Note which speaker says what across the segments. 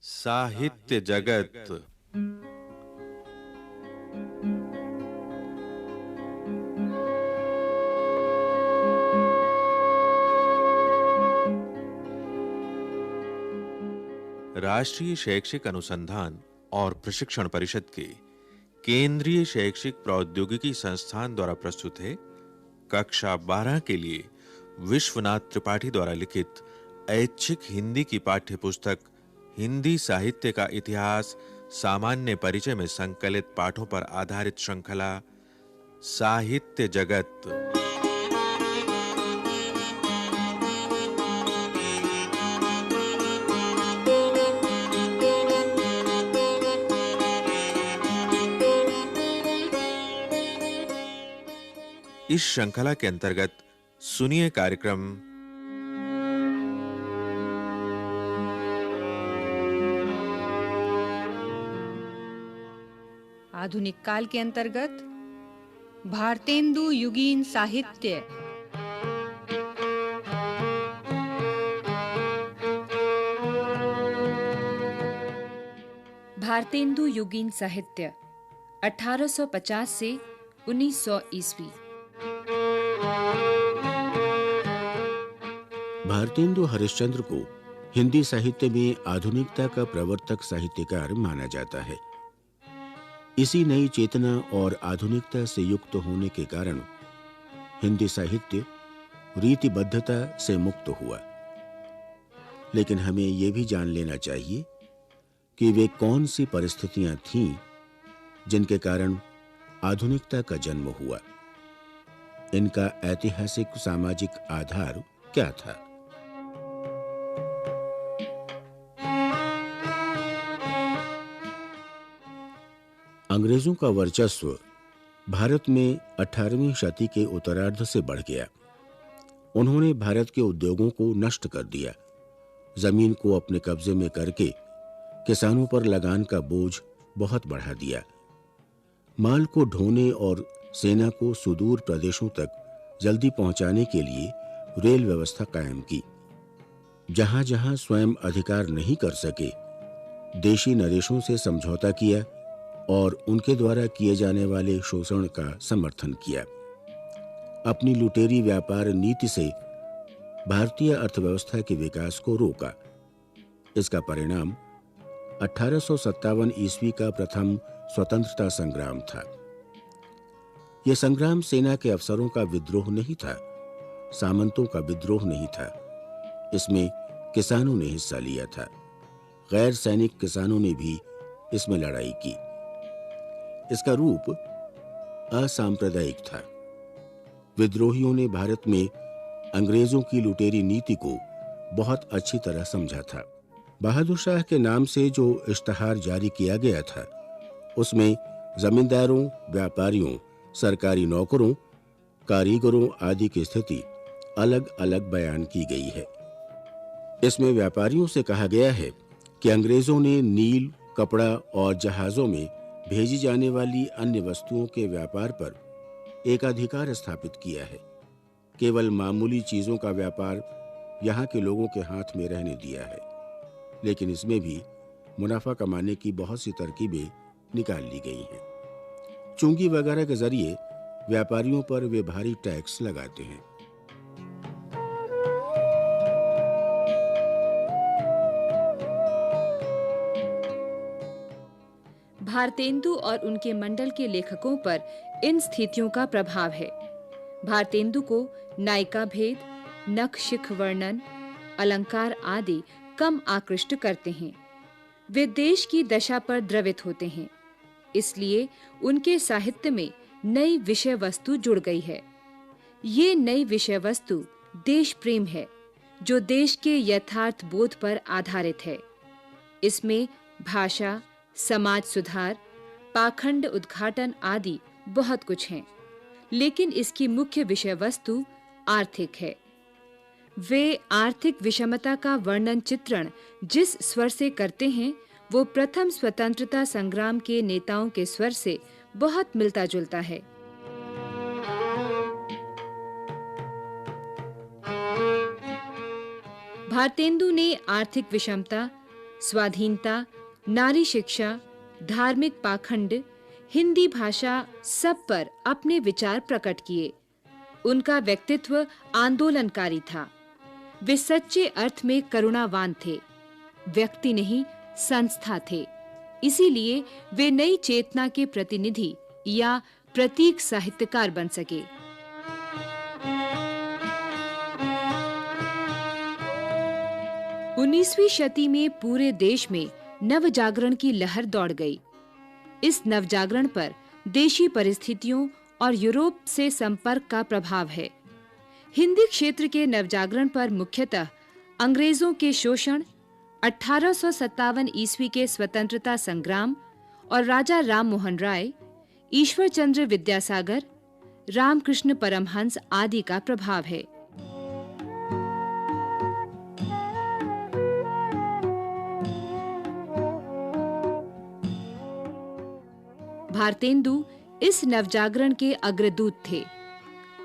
Speaker 1: साहित्य जगत। राष्ट्रीय शैक्षिक अनुसंधान और प्रशिक्षण परिषद के केंद्रीय शैक्षिक प्रौद्योगिकी संस्थान द्वारा प्रस्तुत है कक्षा 12 के लिए विश्वनाथ त्रिपाठी द्वारा लिखित ऐच्छिक हिंदी की पाठ्य पुस्तक हिंदी साहित्य का इतिहास सामान्य परिचय में संकलित पाठों पर आधारित श्रृंखला साहित्य जगत। इस श्रृंखला के अंतर्गत सुनिए कार्यक्रम
Speaker 2: आधुनिक काल के अंतर्गत भारतेंदु युगीन साहित्य। भारतेंदु युगीन साहित्य 1850 से 1900 ईस्वी।
Speaker 3: भारतेंदु हरिश्चंद्र को हिंदी साहित्य में आधुनिकता का प्रवर्तक साहित्यकार माना जाता है। इसी नई चेतना और आधुनिकता से युक्त होने के कारण हिंदी साहित्य रीतिबद्धता से मुक्त हुआ। लेकिन हमें यह भी जान लेना चाहिए कि वे कौन सी परिस्थितियां थीं जिनके कारण आधुनिकता का जन्म हुआ। इनका ऐतिहासिक सामाजिक आधार क्या था। अंग्रेजों का वर्चस्व भारत में 18वीं शती के उत्तरार्ध से बढ़ गया। उन्होंने भारत के उद्योगों को नष्ट कर दिया। जमीन को अपने कब्जे में करके किसानों पर लगान का बोझ बहुत बढ़ा दिया। माल को ढोने और सेना को सुदूर प्रदेशों तक जल्दी पहुंचाने के लिए रेल व्यवस्था कायम की। जहां-जहां स्वयं अधिकार नहीं कर सके, देशी नरेशों से समझौता किया और उनके द्वारा किए जाने वाले शोषण का समर्थन किया। अपनी लुटेरी व्यापार नीति से भारतीय अर्थव्यवस्था के विकास को रोका। इसका परिणाम 1857 ईस्वी का प्रथम स्वतंत्रता संग्राम था। यह संग्राम सेना के अफसरों का विद्रोह नहीं था, सामंतों का विद्रोह नहीं था। इसमें किसानों ने हिस्सा लिया था। गैर सैनिक किसानों ने भी इसमें लड़ाई की। इसका रूप असांप्रदायिक था। विद्रोहियों ने भारत में अंग्रेजों की लुटेरी नीति को बहुत अच्छी तरह समझा था। बहादुर शाह के नाम से जो इश्तहार जारी किया गया था, उसमें जमींदारों, व्यापारियों, सरकारी नौकरों, कारीगरों आदि की स्थिति अलग-अलग बयान की गई है। इसमें व्यापारियों से कहा गया है कि अंग्रेजों ने नील, कपड़ा और जहाजों में भेजी जाने वाली अन्य वस्तुओं के व्यापार पर एकाधिकार स्थापित किया है। केवल मामूली चीजों का व्यापार यहाँ के लोगों के हाथ में रहने दिया है। लेकिन इसमें भी मुनाफा कमाने की बहुत सी तरकीबें निकाल ली गई हैं। चुंगी वगैरह के जरिए व्यापारियों पर वे भारी टैक्स लगाते हैं।
Speaker 2: भारतेंदु और उनके मंडल के लेखकों पर इन स्थितियों का प्रभाव है। भारतेंदु को नायिका भेद, नख शिख वर्णन, अलंकार आदि कम आकृष्ट करते हैं। वे देश की दशा पर द्रवित होते हैं। इसलिए उनके साहित्य में नई विषय वस्तु जुड़ गई है। ये नई विषय वस्तु देश प्रेम है, जो देश के यथार्थ बोध पर आधारित है। इसमें भाषा, समाज सुधार, पाखंड उद्घाटन आदि बहुत कुछ हैं। लेकिन इसकी मुख्य विषय वस्तु आर्थिक है। वे आर्थिक विषमता का वर्णन चित्रण जिस स्वर से करते हैं, वो प्रथम स्वतंत्रता संग्राम के नेताओं के स्वर से बहुत मिलता-जुलता है। भारतेंदु ने आर्थिक विषमता, स्वाधीनता, नारी शिक्षा, धार्मिक पाखंड, हिंदी भाषा सब पर अपने विचार प्रकट किए। उनका व्यक्तित्व आंदोलनकारी था। वे सच्चे अर्थ में करुणावान थे, व्यक्ति नहीं संस्था थे। इसीलिए वे नई चेतना के प्रतिनिधि या प्रतीक साहित्यकार बन सके। 19वीं शती में पूरे देश में नवजागरण की लहर दौड़ गई। इस नवजागरण पर देशी परिस्थितियों और यूरोप से संपर्क का प्रभाव है। हिंदी क्षेत्र के नवजागरण पर मुख्यतः अंग्रेजों के शोषण, 1857 ईस्वी के स्वतंत्रता संग्राम और राजा राम मोहन राय, ईश्वर चंद्र विद्यासागर, रामकृष्ण परमहंस आदि का प्रभाव है। भारतेंदु इस नवजागरण के अग्रदूत थे।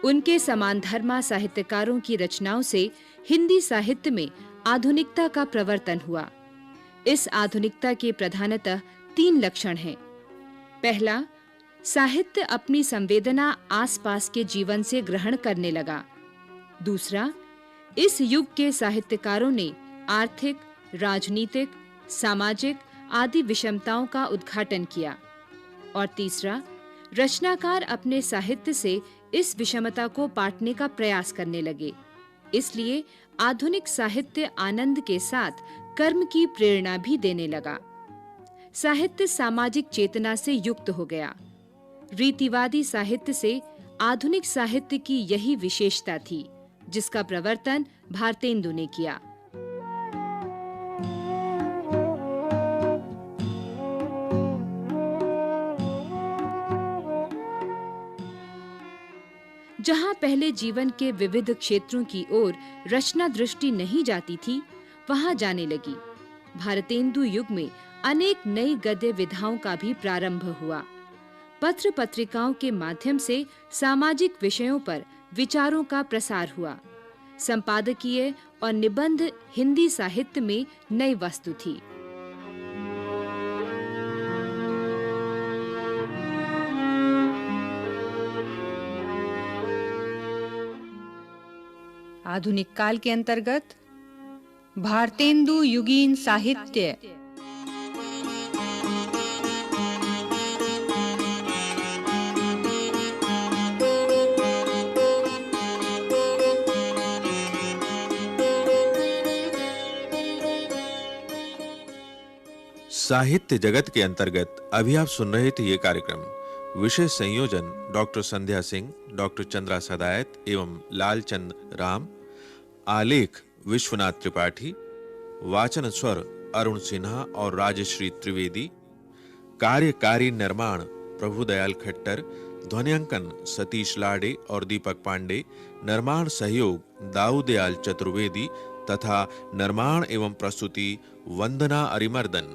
Speaker 2: उनके समानधर्मा साहित्यकारों की रचनाओं से हिंदी साहित्य में आधुनिकता का प्रवर्तन हुआ। इस आधुनिकता के प्रधानतः 3 लक्षण हैं। पहला, साहित्य अपनी संवेदना आसपास के जीवन से ग्रहण करने लगा। दूसरा, इस युग के साहित्यकारों ने आर्थिक, राजनीतिक, सामाजिक आदि विषमताओं का उद्घाटन किया। और तीसरा, रचनाकार अपने साहित्य से इस विषमता को पाटने का प्रयास करने लगे। इसलिए आधुनिक साहित्य आनंद के साथ कर्म की प्रेरणा भी देने लगा। साहित्य सामाजिक चेतना से युक्त हो गया। रीतिवादी साहित्य से आधुनिक साहित्य की यही विशेषता थी, जिसका प्रवर्तन भारतेंदु ने किया। जहां पहले जीवन के विविध क्षेत्रों की ओर रचना दृष्टि नहीं जाती थी, वहां जाने लगी। भारतेंदु युग में अनेक नई गद्य विधाओं का भी प्रारंभ हुआ। पत्र पत्रिकाओं के माध्यम से सामाजिक विषयों पर विचारों का प्रसार हुआ। संपादकीय और निबंध हिंदी साहित्य में नई वस्तु थी।
Speaker 4: आधुनिक काल के अंतर्गत भारतेंदु युगीन साहित्य।
Speaker 1: साहित्य जगत के अंतर्गत अभी आप सुन रहे थे ये कार्यक्रम। विशेष संयोजन डॉक्टर संध्या सिंह, डॉक्टर चंद्रा सदायत एवं लालचंद राम। आलेख विश्वनाथ त्रिपाठी। वाचन स्वर अरुण सिन्हा और राजश्री त्रिवेदी। कार्यकारी निर्माण प्रभुदयाल खट्टर। ध्वनियांकन सतीश लाड़े और दीपक पांडे। निर्माण सहयोग दाऊदयाल चतुर्वेदी तथा निर्माण एवं प्रस्तुति वंदना अरिमर्दन।